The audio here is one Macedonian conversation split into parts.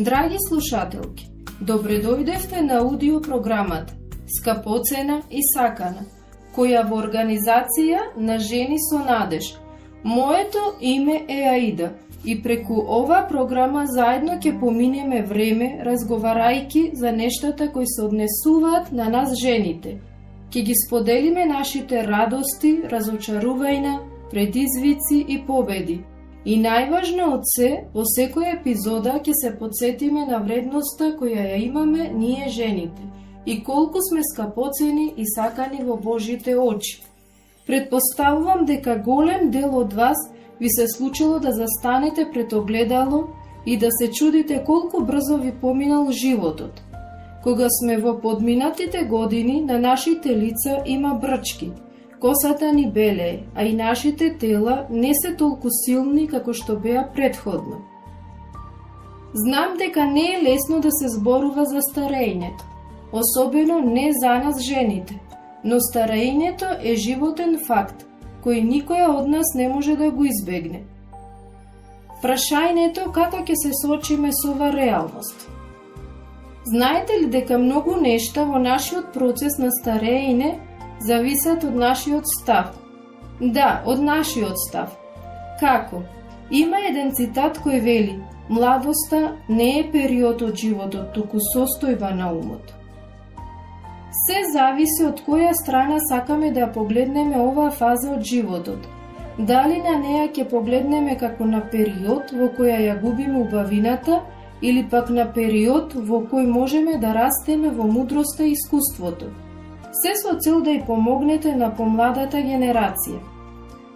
Драги слушателки, добре дојдевте на аудио програмата Скапоцена и сакана, која во организација на Жени со надеж. Моето име е Аида и преку ова програма заедно ќе поминеме време разговарајки за нештата кои се однесуваат на нас жените. Ќе ги споделиме нашите радости, разочарувања, предизвици и победи. И најважно од се, во секоја епизода ќе се подсетиме на вредноста која ја имаме ние жените и колку сме скапоцени и сакани во Божите очи. Предпоставувам дека голем дел од вас ви се случило да застанете пред огледало и да се чудите колку брзо ви поминал животот. Кога сме во подминатите години, на нашите лица има брчки, косата ни белее, а и нашите тела не се толку силни како што беа предходно. Знам дека не е лесно да се зборува за старењето, особено не за нас жените, но старењето е животен факт, кој никоја од нас не може да го избегне. Прашањето како ќе се соочиме со ова реалност? Знаете ли дека многу нешта во нашиот процес на старење зависат од нашиот став? Да, од нашиот став. Како? Има еден цитат кој вели: младоста не е период од животот, туку состојба на умот. Се зависи од која страна сакаме да погледнеме оваа фаза од животот. Дали на неа ќе погледнеме како на период во која ја губиме убавината, или пак на период во кој можеме да растеме во мудроста и искуството. Се со цел да ја помогнете на помладата генерација.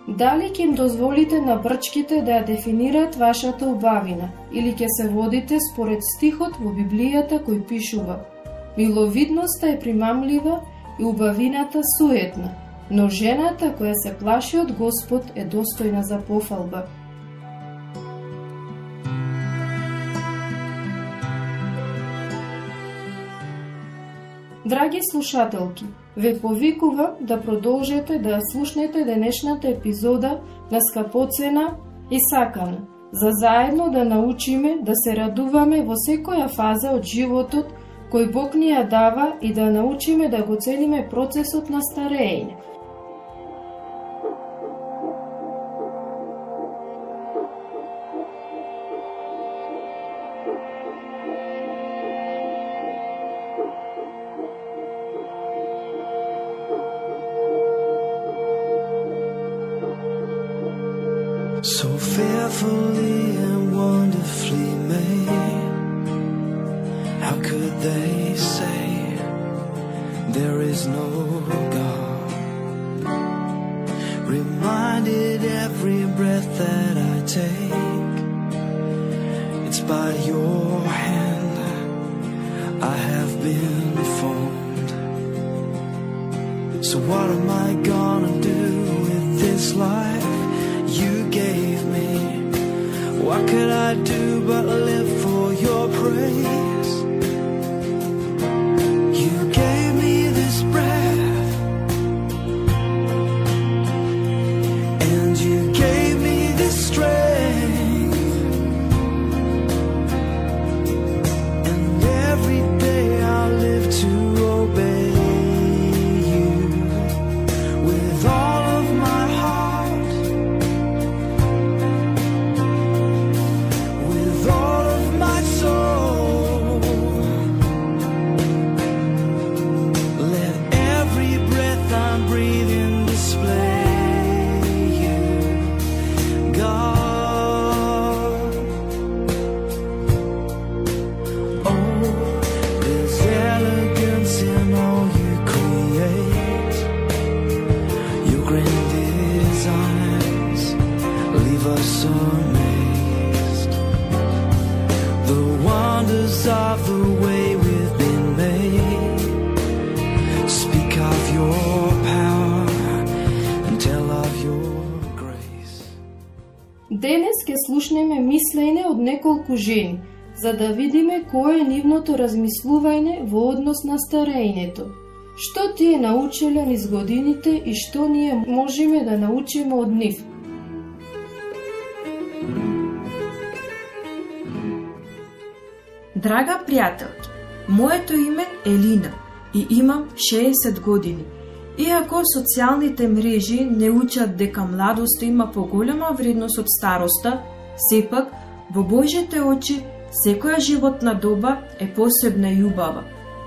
Дали ќе им дозволите на брчките да ја дефинираат вашата убавина, или ќе се водите според стихот во Библијата кој пишува: миловидноста е примамлива и убавината суетна, но жената која се плаши од Господ е достојна за пофалба. Драги слушателки, ве повикувам да продолжете да слушнете денешната епизода на Скапоцена и сакана, за заедно да научиме да се радуваме во секоја фаза од животот кој Бог ни ја дава и да научиме да го цениме процесот на старење. So fearfully and wonderfully made, how could they say there is no God? Reminded every breath that I take, it's by your hand I have been formed. So what am I gonna do with this life you gave me? What could I do but live for your praise? You gave me this breath, and you gave me this strength, and every day I'll live to obey you with all of my heart, with all of my soul. Let every breath I'm breathing display you, God. Oh, there's elegance in all you create. Your grand designs leave us amazed. The wonders of the way we've been made speak of your power and tell of your grace. Денес ќе слушнеме мислење од неколку жени, за да видиме кое е нивното размислување во однос на старењето. Што тие научиле низ годините и што ние можеме да научиме од нив. Драга пријателки, моето име е Лина и имам 60 години. Иако социјалните мрежи не учат дека младоста има поголема вредност од староста, сепак во Божите очи секоја животна доба е посебна и убава.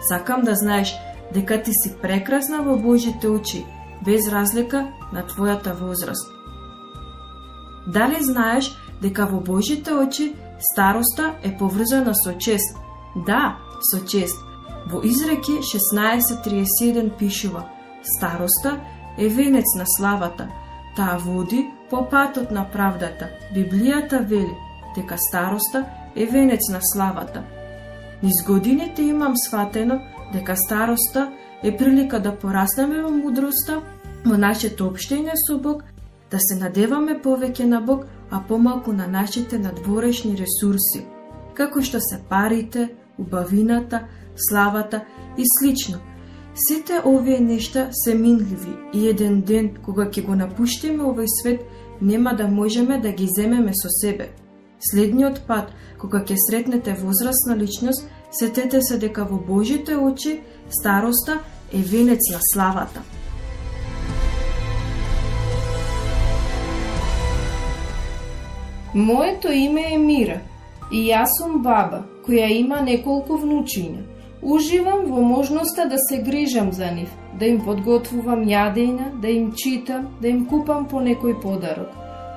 Сакам да знаеш дека ти си прекрасна во Божите очи, без разлика на твојата возраст. Дали знаеш дека во Божите очи староста е поврзана со чест? Да, со чест. Во Изреки 16:31 пишува: староста е венец на славата, таа води по патот на правдата. Библијата вели дека староста е венец на славата. Низ годините имам сватено дека староста е прилика да пораснеме во мудроста, во нашето општење со Бог, да се надеваме повеќе на Бог, а помалку на нашите надворешни ресурси, како што се парите, убавината, славата и слично. Сите овие нешта се минливи и еден ден, кога ќе го напуштиме овој свет, нема да можеме да ги земеме со себе. Следниот пат, кога ќе сретнете возрастна личност, сетете се дека во Божите очи староста е венец на славата. Моето име е Мира и јас сум баба која има неколку внучиња. Уживам во можноста да се грижам за нив, да им подготвувам јадења, да им читам, да им купам по некој подарок,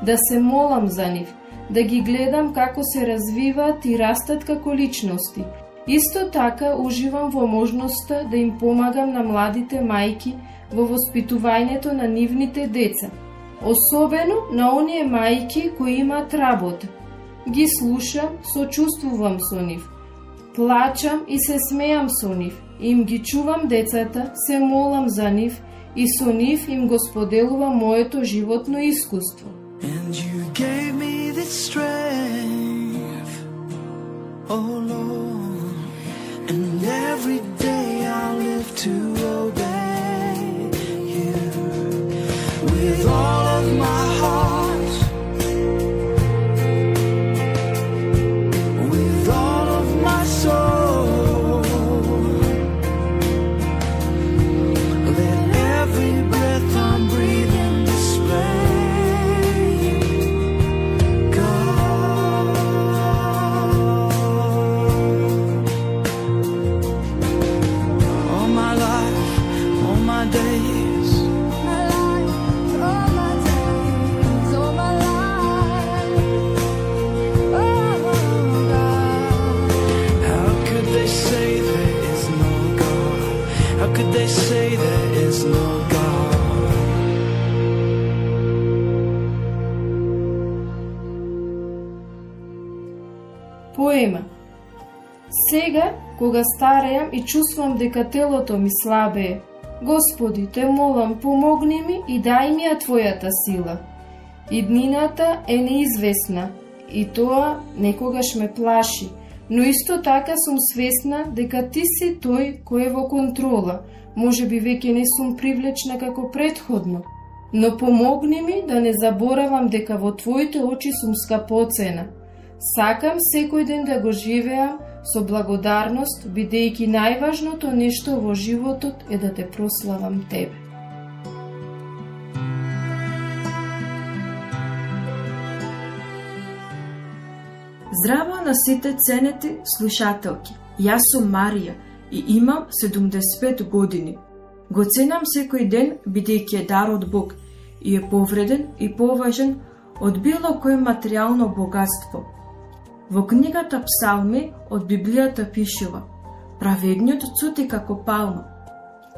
да се молам за нив, да ги гледам како се развиваат и растат како личности. Исто така уживам во можноста да им помагам на младите мајки во воспитувањето на нивните деца, особено на оние мајки кои имаат работа. Ги слушам, сочувствувам со нив, плачам и се смеам со нив, им ги чувам децата, се молам за нив и со нив им го споделувам моето животно искуство. And you gave me the strength, oh Lord, and every day I'll live to obey you with all of my heart, with all of my soul. Let every breath I'm breathing display God. All my life, all my days, could they say there is no God? Поема. Сега, кога стареам и чувствувам дека телото ми слабее, Господи, те молам, помогни ми и дај ми ја Твојата сила. Иднината е неизвестна и тоа некогаш ме плаши, но исто така сум свесна дека Ти си тој кој е во контрола. Може би веќе не сум привлечна како претходно, но помогни ми да не заборавам дека во Твоите очи сум скапоцена. Сакам секој ден да го живеам со благодарност, бидејќи најважното нешто во животот е да те прославам Тебе. Здраво на сите ценети слушателки. Јас сум Марија и имам 75 години. Го ценам секој ден бидејќи е дар од Бог и е повреден и поважен од било кој материјално богатство. Во книгата Псалми од Библијата пишува: праведниот цути како палма,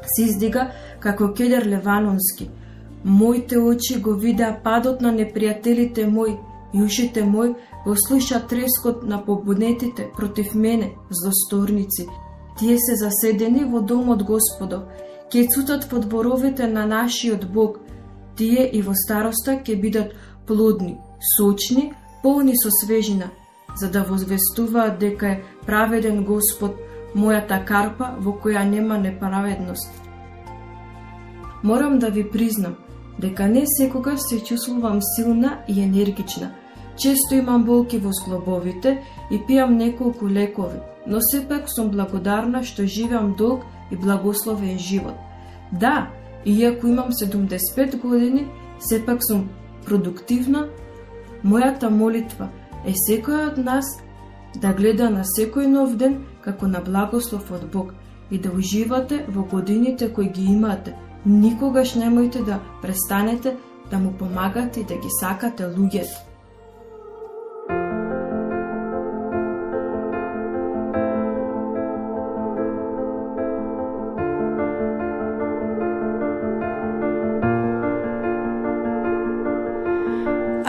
се издига како кедер леванонски. Моите очи го видеа падот на непријателите мои и ушите мои го слуша трескот на побунетите против мене, злосторници. Тие се заседени во домот Господов, ќе цутат под боровите на нашиот Бог. Тие и во староста ќе бидат плодни, сочни, полни со свежина, за да возвестуваат дека е праведен Господ, мојата карпа во која нема неправедност. Морам да ви признам дека не секогаш се чувствувам силна и енергична. Често имам болки во зглобовите и пијам неколку лекови, но сепак сум благодарна што живеам долг и благословен живот. Да, иако имам 75 години, сепак сум продуктивна. Мојата молитва е секој од нас да гледа на секој нов ден како на благослов од Бог и да уживате во годините кои ги имате. Никогаш немојте да престанете да му помагате и да ги сакате луѓето.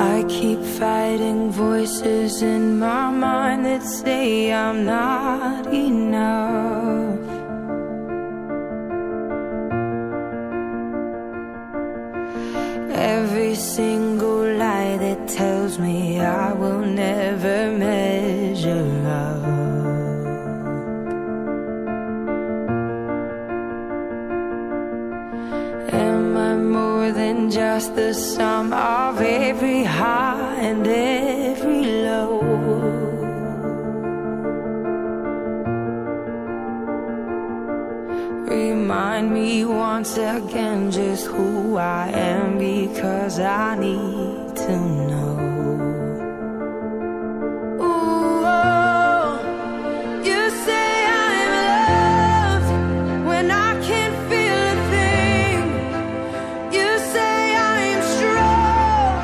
I keep fighting voices in my mind that say I'm not enough. Every single lie that tells me I will never measure up. Am I more than just the sum of every high and every low? Remind me once again just who I am, because I need to know. Ooh, oh, you say I'm loved when I can't feel a thing. You say I'm strong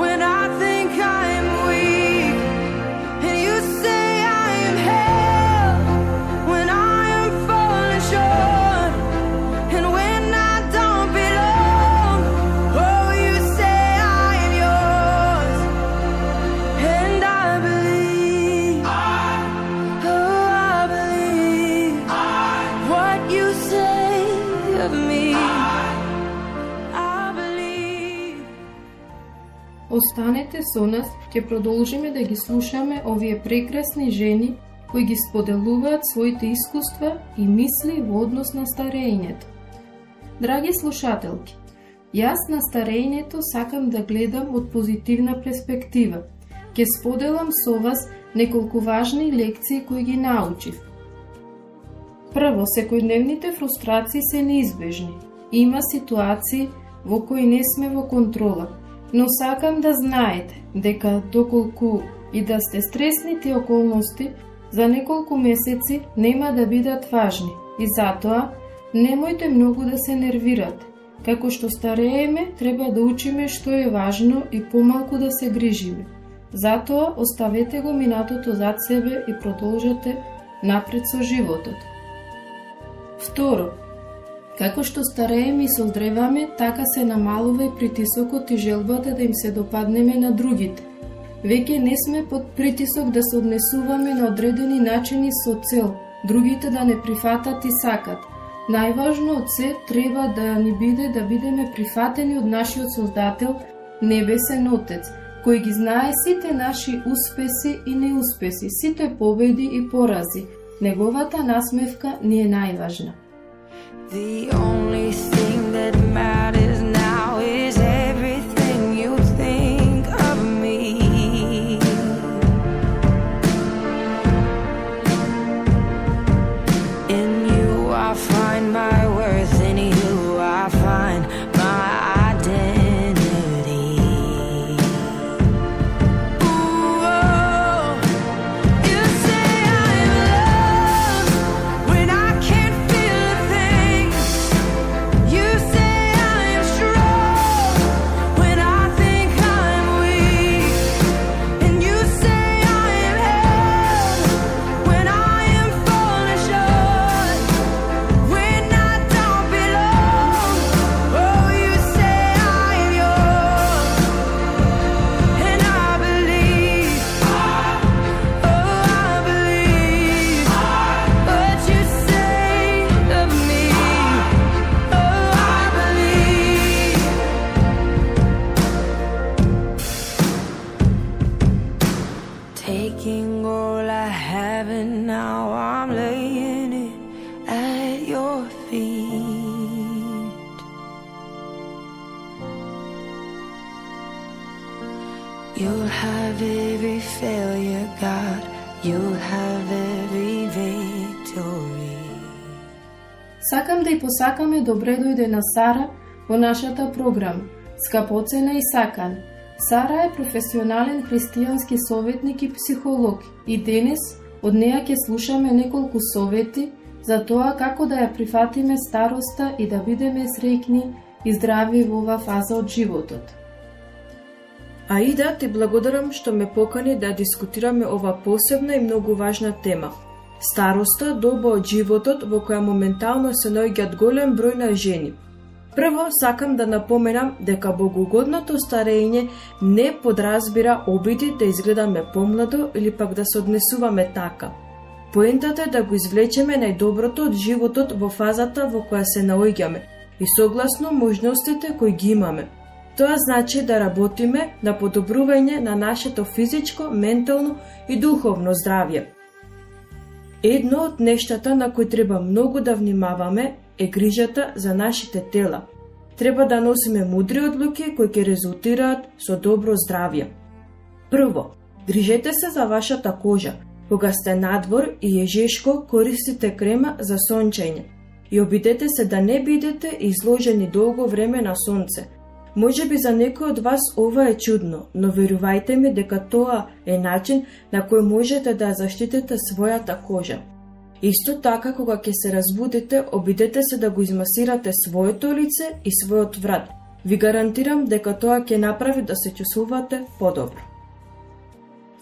when I think I'm weak. And you say I'm held when I am falling short. And when I don't belong, oh, you say I am yours. And I believe, oh, I believe what you say of me. I believe. Останете со нас, ќе продолжиме да ги слушаме овие прекрасни жени кои ги споделуваат своите искуства и мисли во однос на старењето. Драги слушателки, јас на старењето сакам да гледам од позитивна перспектива. Ќе споделам со вас неколку важни лекции кои ги научив. Прво, секојдневните фрустрации се неизбежни. Има ситуации во кои не сме во контрола, но сакам да знаете дека доколку и да сте стресни тие околности, за неколку месеци нема да бидат важни и затоа немојте многу да се нервирате. Како што старееме, треба да учиме што е важно и помалку да се грижиме. Затоа оставете го минатото зад себе и продолжете напред со животот. Второ, како што старееме и создреваме, така се намалува и притисокот и желбата да им се допаднеме на другите. Веќе не сме под притисок да се однесуваме на одредени начини со цел другите да не прифатат и сакат. Најважно од се треба да ни биде да бидеме прифатени од нашиот Создател, Небесен Отец, кој ги знае сите наши успеси и неуспеси, сите победи и порази. Неговата насмевка ни е најважна. The only thing that matters now is everything you think of me. In you I find my worth, in you I find my identity. Ooh, oh, you say I'm loved when I can't feel a thing. You say I'm strong when I think I'm weak. And you say I am held when I am falling short. When I don't belong, oh, you say I am yours. And I believe, oh, I believe what you say of me. Oh, I believe. Taking all I have and now I'm laying it at your feet. You'll have every failure, God. You'll have every Сакам да ја посакаме добре дојде на Сара во нашата програма Скапоцена и сакана. Сара е професионален христијански советник и психолог и денес од неја ќе слушаме неколку совети за тоа како да ја прифатиме староста и да бидеме среќни и здрави во ова фаза од животот. Аида, ти благодарам што ме покани да дискутираме ова посебна и многу важна тема. Староста, доба од животот во која моментално се наоѓаат голем број на жени. Прво, сакам да напоменам дека богоугодното старење не подразбира обиди да изгледаме помладо или пак да се однесуваме така. Поентата е да го извлечеме најдоброто од животот во фазата во која се наоѓаме и согласно можностите кои ги имаме. Тоа значи да работиме на подобрување на нашето физичко, ментално и духовно здравје. Едно од нештата на кои треба многу да внимаваме е грижата за нашите тела. Треба да носиме мудри одлуки кои ќе резултираат со добро здравје. Прво, грижете се за вашата кожа. Кога сте надвор и е жешко, користите крема за сончење и обидете се да не бидете изложени долго време на сонце. Може би за некој од вас ова е чудно, но верувајте ми дека тоа е начин на кој можете да заштитите својата кожа. Исто така, кога ќе се разбудите, обидете се да го измасирате своето лице и својот врат. Ви гарантирам дека тоа ќе направи да се чувствувате подобро.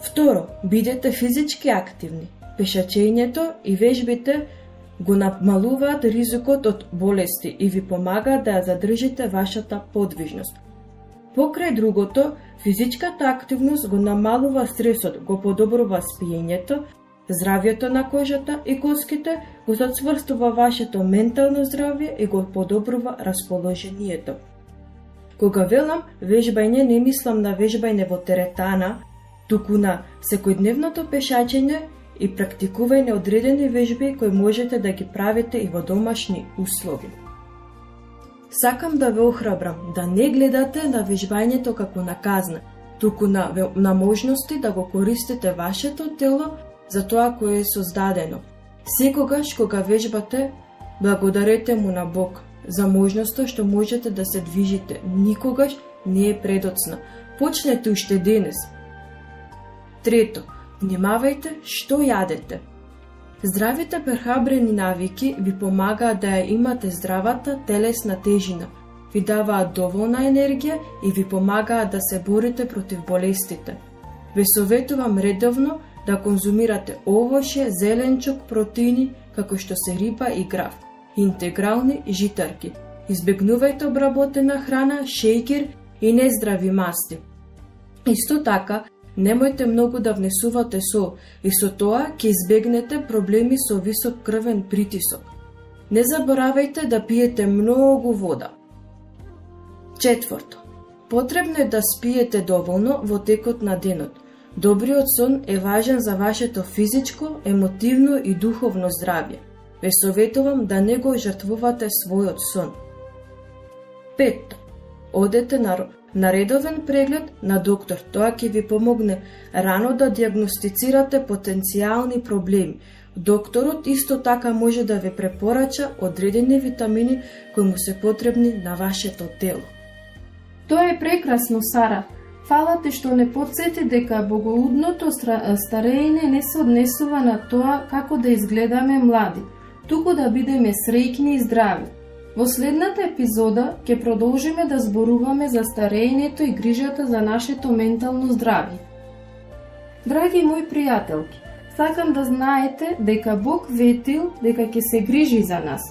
Второ, бидете физички активни. Пешачењето и вежбите го намалуваат ризикот од болести и ви помагаат да ја задржите вашата подвижност. Покрај другото, физичката активност го намалува стресот, го подобрува спиењето, здравјето на кожата и коските, го зацврстува вашето ментално здравје и го подобрува расположението. Кога велам вежбање, не мислам на вежбање во теретана, туку на секојдневното пешачење и практикување одредени вежби кои можете да ги правите и во домашни услови. Сакам да ве охрабрам да не гледате на вежбањето како на казна, туку на можности да го користите вашето тело за тоа кое е создадено. Секогаш кога вежбате, благодарете му на Бог за можноста што можете да се движите. Никогаш не е предоцна. Почнете уште денес. Трето, внимавајте што јадете. Здравите прехабрени навики ви помагаат да ја имате здравата телесна тежина, ви даваат доволна енергија и ви помагаат да се борите против болестите. Ве советувам редовно да конзумирате овоше, зеленчук, протеини, како што се риба и граф, интегрални житарки. Избегнувајте обработена храна, шејкер и нездрави масти. Исто така, немојте многу да внесувате сол и со тоа ќе избегнете проблеми со висок крвен притисок. Не заборавајте да пиете многу вода. Четврто, потребно е да спиете доволно во текот на денот. Добриот сон е важен за вашето физичко, емотивно и духовно здравје. Ве советувам да не го жртвувате својот сон. Петто, одете на редовен преглед на доктор. Тоа ќе ви помогне рано да диагностицирате потенцијални проблеми. Докторот исто така може да ви препорача одредени витамини кои му се потребни на вашето тело. Тоа е прекрасно, Сара. Фала ти што не подсети дека богоудното старење не се однесува на тоа како да изгледаме млади, туку да бидеме среќни и здрави. Во следната епизода ќе продолжиме да зборуваме за старењето и грижата за нашето ментално здравје. Драги мои пријателки, сакам да знаете дека Бог ветил дека ќе се грижи за нас.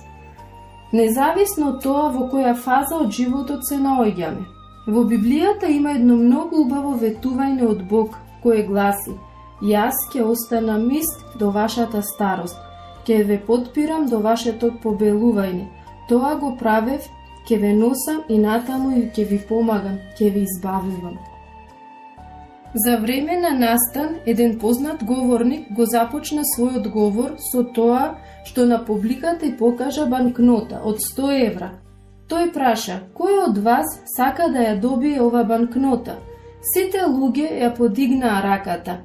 Независно од тоа во која фаза од животот се наоѓаме. Во Библијата има едно многу убаво ветување од Бог, кое гласи: Јас ќе останам ист до вашата старост, ќе ве подпирам до вашето побелување. Тоа го правев, ќе ве носам и натаму и ќе ви помагам, ќе ви избавувам. За време на настан, еден познат говорник го започна својот говор со тоа што на публиката и покажа банкнота од 100 евра. Тој праша, кој од вас сака да ја добие ова банкнота? Сите луѓе ја подигнаа раката.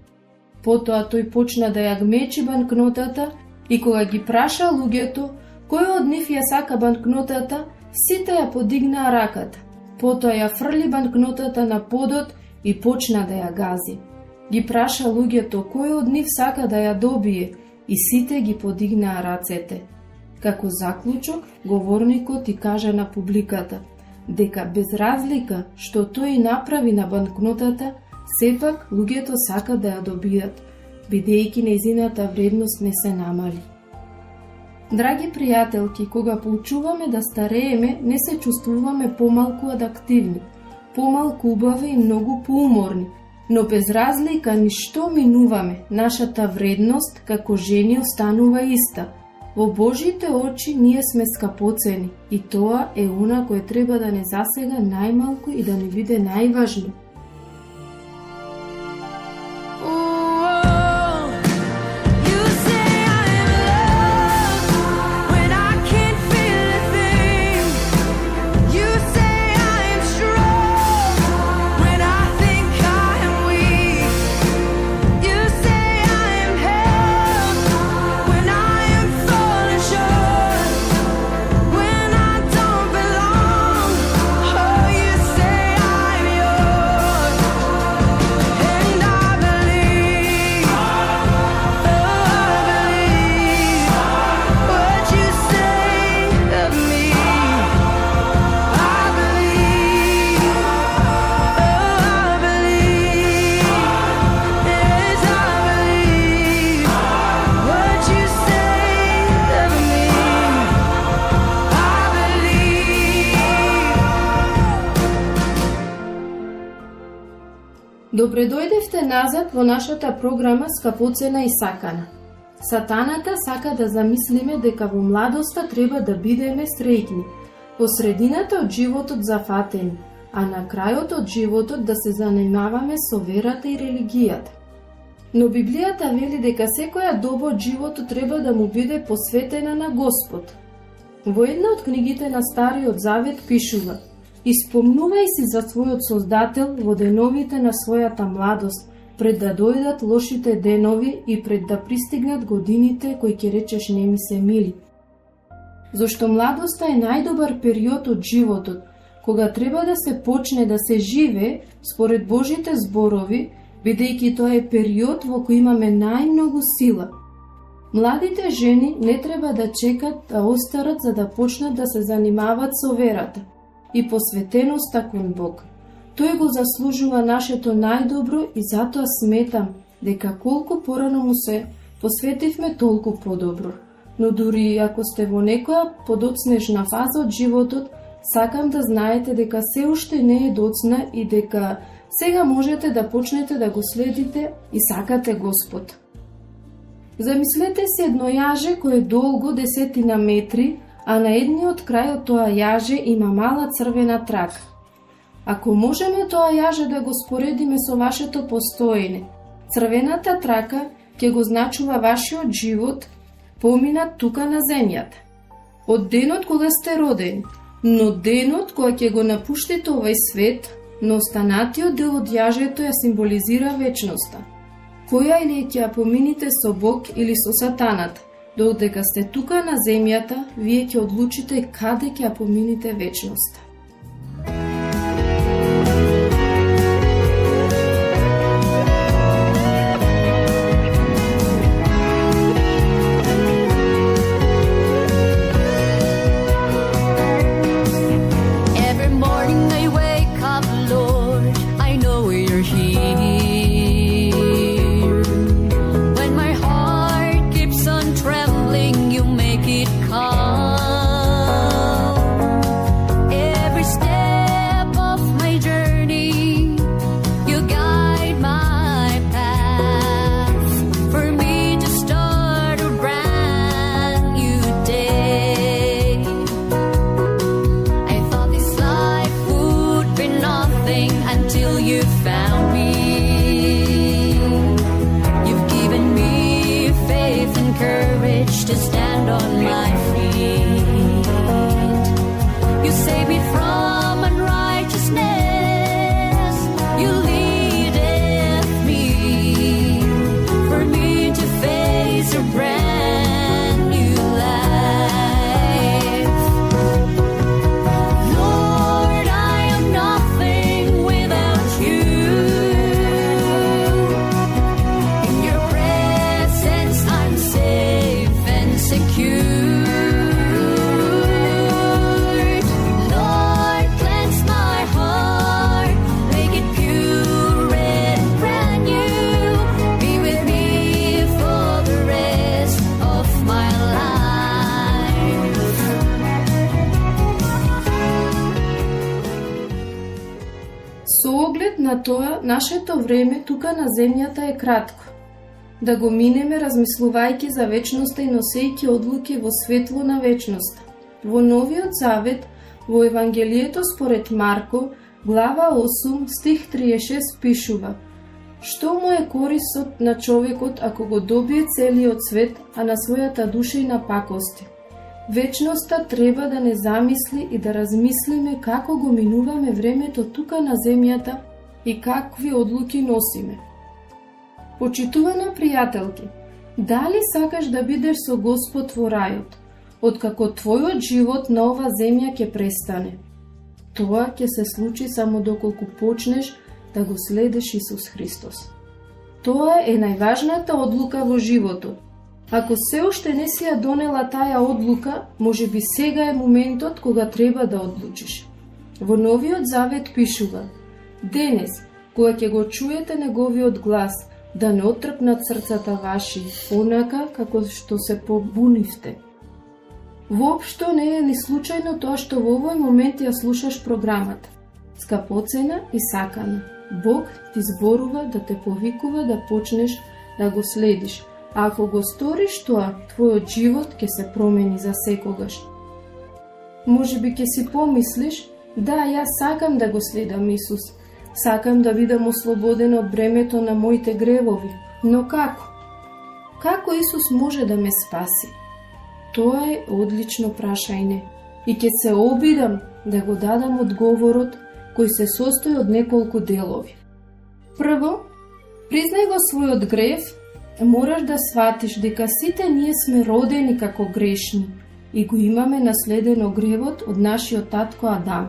Потоа тој почна да ја гмечи банкнотата и кога ги праша луѓето, Кој од нив ја сака банкнотата, сите ја подигнаа раката. Потоа ја фрли банкнотата на подот и почна да ја гази. Ги праша луѓето кој од нив сака да ја добие и сите ги подигнаа рацете. Како заклучок, говорникот и кажа на публиката дека без разлика што тој направи на банкнотата, сепак луѓето сака да ја добијат, бидејќи нејзината вредност не се намали. Драги пријателки, кога поучуваме да старееме, не се чувствуваме помалку адаптивни, помалку убави и многу поуморни, но без разлика ништо минуваме, нашата вредност како жени останува иста. Во Божите очи ние сме скапоцени и тоа е она кое треба да не засега најмалку и да не биде најважно. Добре дојдевте назад во нашата програма Скапоцена и сакана. Сатаната сака да замислиме дека во младоста треба да бидеме среќни, во средината од животот зафатени, а на крајот од животот да се занимаваме со верата и религијата. Но Библијата вели дека секоја доба од животот треба да му биде посветена на Господ. Во една од книгите на Стариот Завет пишува: Испомнувај си за својот Создател во деновите на својата младост, пред да дојдат лошите денови и пред да пристигнат годините кои ќе речеш не ми се мили. Зошто младоста е најдобар период од животот, кога треба да се почне да се живее според Божите зборови, бидејќи тоа е период во кој имаме најмногу сила. Младите жени не треба да чекат да остарат за да почнат да се занимаваат со верата и посветеноста кон Бог. Тој го заслужува нашето најдобро и затоа сметам дека колку порано му се посветивме, толку подобро. Но дури ако сте во некоја подоцнежна фаза од животот, сакам да знаете дека се уште не е доцна и дека сега можете да почнете да го следите и сакате Господ. Замислете се едно јаже кое е долго 10 метри, а на едниот крај од тоа јаже има мала црвена трака. Ако можеме тоа јаже да го споредиме со вашето постоење, црвената трака ќе го значува вашиот живот поминат тука на земјата. Од денот кога сте родени, но денот кога ќе го напуштите овој свет, но останатиот дел од јажето ја символизира вечноста. Која или ќе ја помините со Бог или со сатаната, додека сте тука на земјата, вие ќе одлучите каде ќе ја помините вечноста. Brand new life. оглед на тоа, нашето време тука на земјата е кратко. Да го минеме размислувајќи за вечноста и носејќи одлуки во светло на вечноста. Во Новиот Завет, во Евангелието според Марко, глава 8, стих 36 пишува: Што му е корисот на човекот ако го добие целиот свет, а на својата душа и напакости? Вечноста треба да не замисли и да размислиме како го минуваме времето тука на земјата и какви одлуки носиме. Почитувана пријателки, дали сакаш да бидеш со Господ во рајот, откако твојот живот на ова земја ќе престане? Тоа ќе се случи само доколку почнеш да го следеш Исус Христос. Тоа е најважната одлука во животот. Ако се уште не си ја донела таа одлука, може би сега е моментот кога треба да одлучиш. Во Новиот Завет пишува: Денес, кога ќе го чуете неговиот глас, да не оттрпнат срцата ваши, онака како што се побунивте. Воопшто не е ни случајно тоа што во овој момент ја слушаш програмата. Скапоцена и сакана. Бог ти зборува да те повикува да почнеш да го следиш. А ако го сториш тоа, твојот живот ќе се промени за секогаш. Може би ќе си помислиш: да, јас сакам да го следам Исус. Сакам да бидам ослободен од бремето на моите гревови. Но како? Како Исус може да ме спаси? Тоа е одлично прашање и ќе се обидам да го дадам одговорот, кој се состои од неколку делови. Прво, признај го својот грев. Мораш да сватиш дека сите ние сме родени како грешни и го имаме наследено гревот од нашиот татко Адам.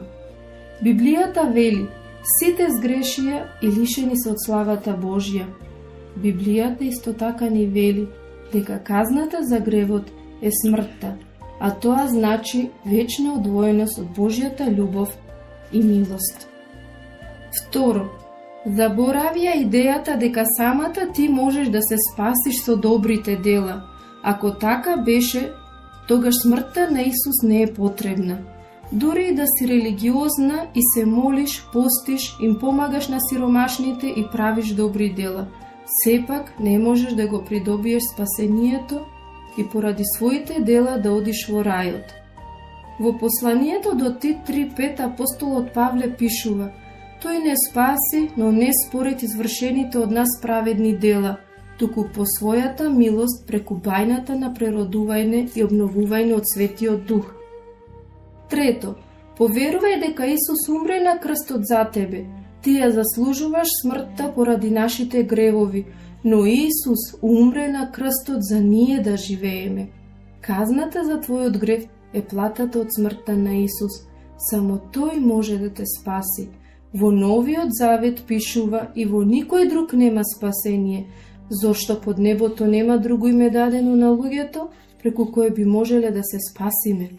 Библијата вели: сите сгрешија и лишени се од славата Божја. Библијата исто така ни вели дека казната за гревот е смртта, а тоа значи вечна одвоеност од Божјата љубов и милост. Второ, заборавија идејата дека самата ти можеш да се спасиш со добрите дела. Ако така беше, тогаш смртта на Исус не е потребна. Дури и да си религиозна и се молиш, постиш, им помагаш на сиромашните и правиш добри дела, сепак не можеш да го придобиеш спасението и поради своите дела да одиш во рајот. Во посланието до Тит 3:5 апостолот Павле пишува: Тој не спаси, но не според извршените од нас праведни дела, туку по својата милост преку бајната на преродување и обновување од Светиот Дух. Трето, поверувај дека Исус умре на крстот за тебе. Ти ја заслужуваш смртта поради нашите гревови, но Исус умре на крстот за ние да живееме. Казната за твојот грев е платата од смртта на Исус. Само Тој може да те спаси. Во Новиот Завет пишува: и во никој друг нема спасение, зошто под небото нема друго име дадено на луѓето, преку кое би можеле да се спасиме.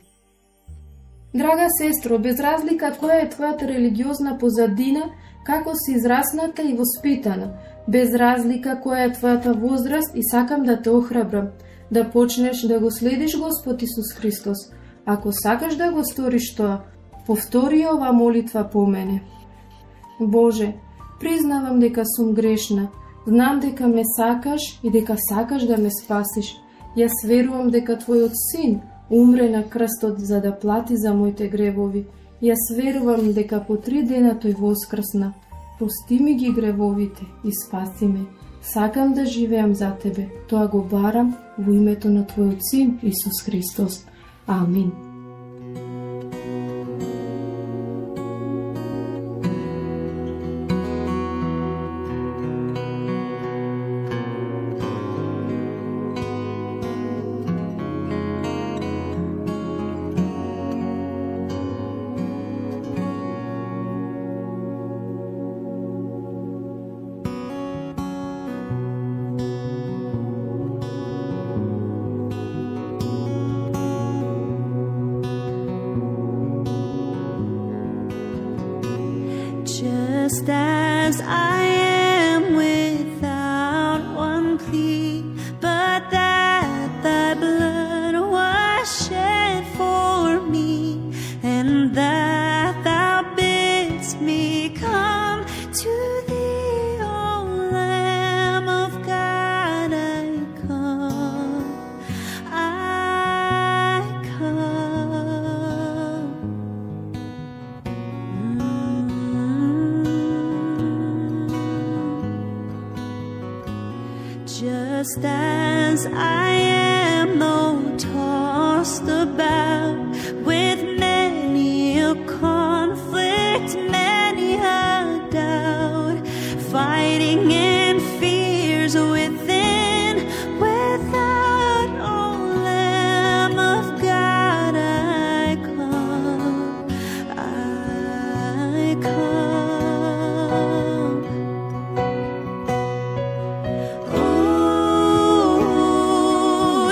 Драга сестро, без разлика која е твојата религиозна позадина, како си израсната и воспитана, без разлика која е твојата возраст, и сакам да те охрабрам, да почнеш да го следиш Господ Исус Христос. Ако сакаш да го сториш тоа, повтори ова молитва по мене. Боже, признавам дека сум грешна, знам дека ме сакаш и дека сакаш да ме спасиш. Јас верувам дека Твојот Син умре на крстот за да плати за моите гревови. Јас верувам дека по 3 дена Тој воскрсна. Прости ми ги гревовите и спаси ме. Сакам да живеам за Тебе. Тоа го барам во името на Твојот Син Исус Христос. Амин. Just as I am without one plea, but that thy blood was shed for me, and that thou bidst me come to I am, though tossed about with many a conflict, many a doubt, fighting in fears within, without, oh Lamb of God, I come, I come. Oh,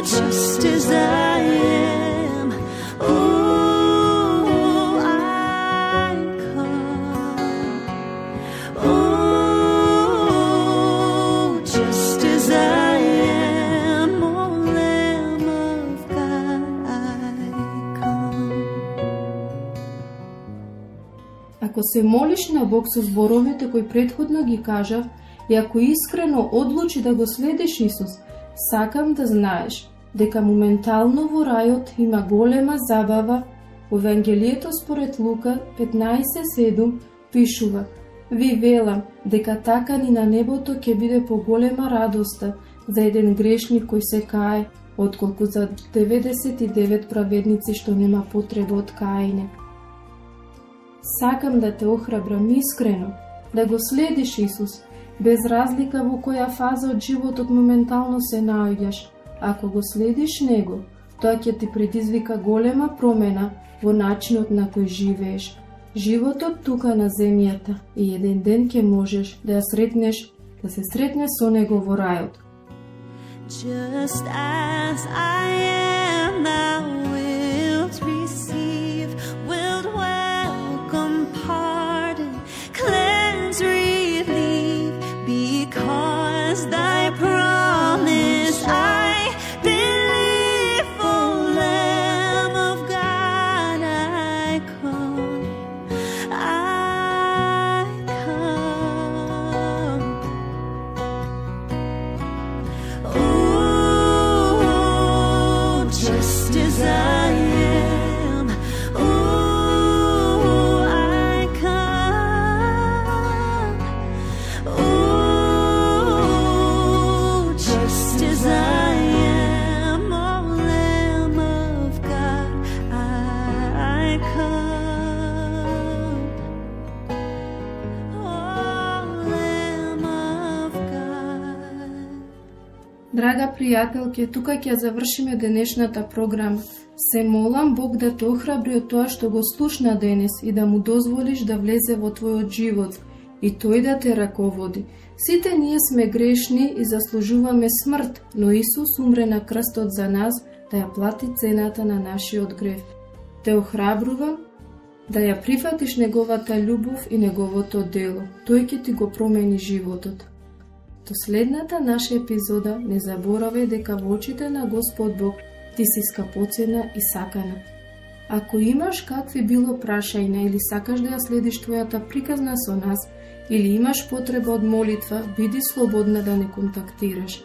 just as I am, oh, I come. Oh, just as I am, oh Lamb of God, I come. Ако се молиш на Бог со зборовите кои претходно ги кажав, и ако искрено одлучи да го следиш Исус, сакам да знаеш дека моментално во рајот има голема забава. Во Евангелието според Лука 15:7 пишува: Ви велам дека така ни на небото ќе биде поголема радоста за еден грешник кој се кае, отколку за 99 праведници што нема потреба од каење. Сакам да те охрабрам искрено да го следиш Исус, без разлика во која фаза од животот моментално се наоѓаш. Ако го следиш Него, тоа ќе ти предизвика голема промена во начинот на кој живееш. Животот тука на земјата, и еден ден ќе можеш да се сретнеш со Него во рајот. Just as I am, thou wilt receive, wilt welcome, pardon, cleanse, relieve, because thy promise I believe, O Lamb of God, I come, I come. Oh, just as I am, oh, I come. Oh, just as I am, oh Lamb of God, I come. Oh, Lamb of God. Драга пријателке, тука ќе завршиме денешната програма. Се молам Бог да те охрабри од тоа што го слушна денес и да му дозволиш да влезе во твојот живот и тој да те раководи. Сите ние сме грешни и заслужуваме смрт, но Исус умре на крстот за нас да ја плати цената на нашиот грев. Те охрабрувам да ја прифатиш неговата љубов и неговото дело. Тој ќе ти го промени животот. До следната наша епизода не заборавај дека во очите на Господ Бог ти си скапоцена и сакана. Ако имаш какви било прашања или сакаш да ја следиш твојата приказна со нас, или имаш потреба од молитва, биди слободна да не контактираш.